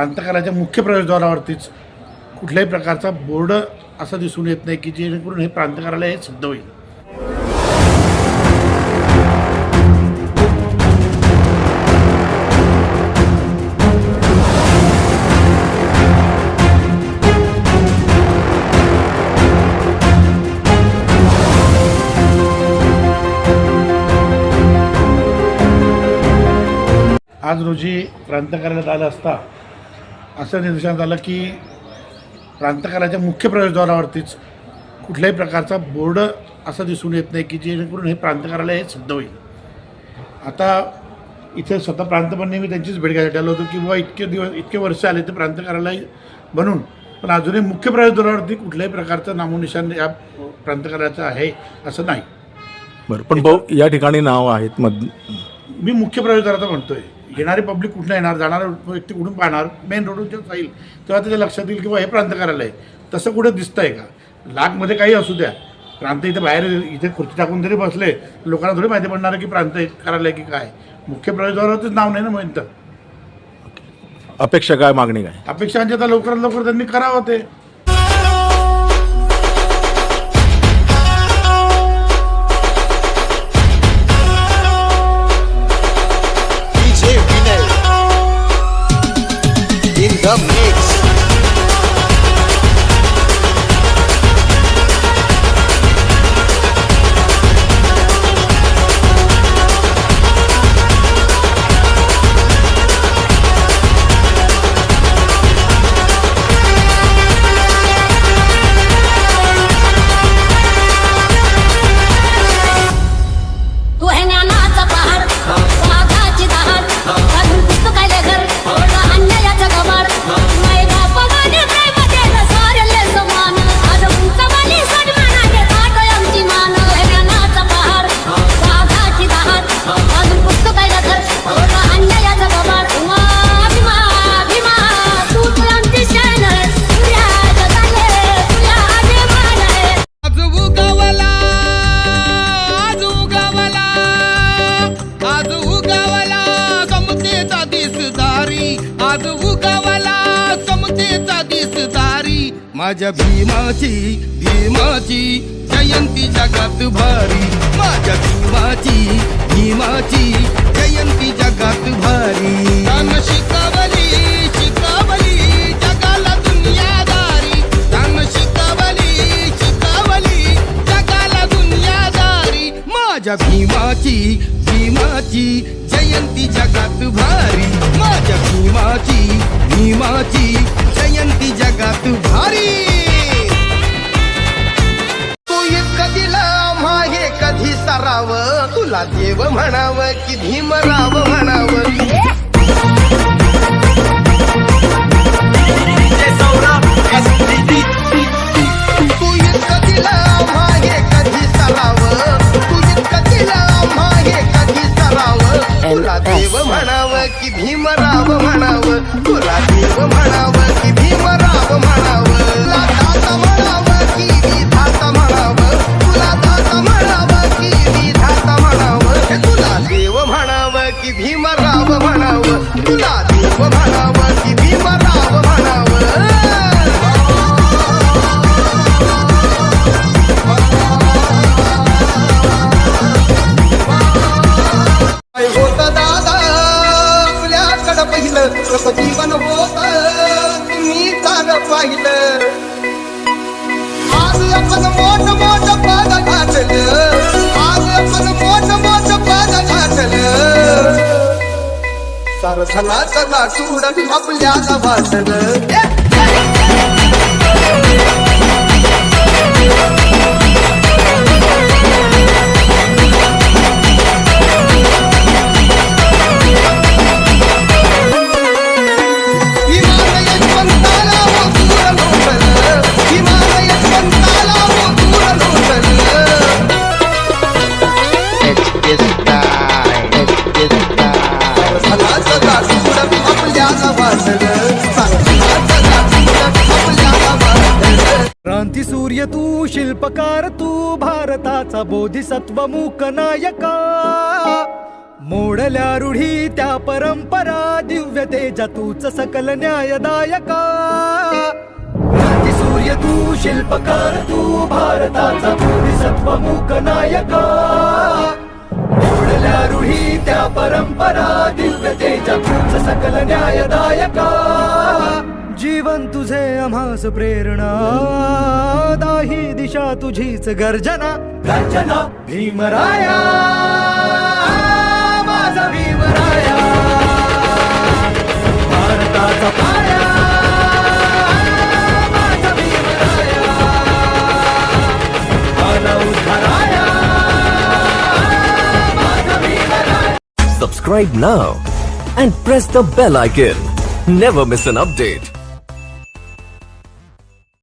प्रांतकाराच्या मुख्य प्रवेशद्वारावरतीच कुठल्याही प्रकारचा बोर्ड असं दिसून येत नाही की जेणेकरून हे प्रांतकाराला हे सिद्ध होईल. आज रोजी प्रांतकार्यालयात आलं असता असं निदर्शनात आलं की प्रांतकार्याच्या मुख्य प्रवेशद्वारावरतीच कुठल्याही प्रकारचा बोर्ड असं दिसून येत नाही की जेणेकरून हे प्रांतकार्यालय हे सिद्ध होईल. आता इथे स्वतः प्रांतपणे मी त्यांचीच भेट घ्यायसाठी आलो होतो की बाबा इतके वर्ष आले ते प्रांतकार्यालय बनून पण अजूनही मुख्य प्रवेशद्वारावरती कुठल्याही प्रकारचं नामोनिशाण या प्रांतकार्यालयाचं आहे असं नाही. बरं, पण भाऊ या ठिकाणी नाव आहेत मी मुख्य प्रवेशद्वाराचं म्हणतोय. येणारी पब्लिक कुठनं येणार, जाणारा व्यक्ती कुठून पाहणार, मेन रोडून जेव्हा जाईल तेव्हा त्याच्या लक्षात येईल किंवा हे प्रांतकार्यालय आहे. तसं कुठं दिसतंय का? लाखमध्ये काही असू द्या, प्रांत इथे बाहेर इथे खुर्ची टाकून जरी बसले लोकांना थोडी माहिती पडणार की प्रांत कार्यालय की काय. मुख्य प्रवेशद्वारावरच नाव नाही ना म्हणत. अपेक्षा काय, मागणी काय? अपेक्षांच्या आता लवकरात लवकर त्यांनी करावं ते. In the mix. तू है ज्ञानाचा पहाड, वाघाची दहाड, अजून पुस्तकाले घर, अन्यायाचा गवाड, मैदा पगाने प्रेम देणं सारेले समान, आज उंचवाली सन्मानाने ताटोय आमची मान. हे ज्ञानाचा पहाड, वाघाची दहाड, अजून पुस्तकाले घर, अन्यायाचा गवाड, भीमा भीमा तू आमची शान आहे, तुझ्या जगाले तुझ्या अभिमान आहे. आज उगवला समतेचा दिसदारी, आज उगवला समतेचा दिसदारी. माझ्या भीमाची जयंती जगात भारी, माझ्या भीमाची जयंती जगात भारी. त्यानं शिकवली जगाला दुनियादारी, त्यानं शिकवली जगाला दुनियादारी. माझ्या भीमाची जयंती जगात भारी, माझ्या भीमाची जयंती जगात भारी. तू इतकं दिलं आम्हा हे कधी सरावं, तुला देव म्हणावं की भीमराव म्हणावं. तू इतकं दिलं आम्हा हे कधी सरावं, तू इतकं दिलं आम्हा हे कधी सरावं. तुला देव म्हणावं की भीमराव म्हणावं, तुला देव म्हणावं की भीमराव म्हणावं. तुला दाता म्हणावं की विधाता म्हणावं, तुला दाता म्हणावं की विधाता म्हणावं. तुला देव म्हणावं की भीमराव म्हणावं, तुला देव म्हणावं की भीमराव म्हणावं. होत दादा आपल्याकडं पहिलं कसं जीवन होत, तुम्ही चाल पाहिलं. आज आपण मोठ पद घातलं, आज आपण मोठ पद घातलं. सारथनाचं लाटूड आपल्याला वाटलं. क्रांती सूर्य तू, शिल्पकार तू, भारताचा बोधिसत्व मूक नायका. मोड मोडल्या रूढी त्या परंपरा दिव्य तेजा तूच सकल न्यायदायका क्रांती सूर्य तू शिल्पकार तू भारताचा बोधिसत्व मूक नायका मोडल्या रूढी त्या परंपरा दिव्य तेजा तूच सकल न्यायदायका जीवन तुझे आम्हास प्रेरणा दाही दिशा तुझीच गर्जना गर्जना भीमराया माझा भीमराया भारताचा पाया माझा भीमराया आला उद्धाराया माझा Bhimraya. Subscribe now and press the bell icon. Never miss an update.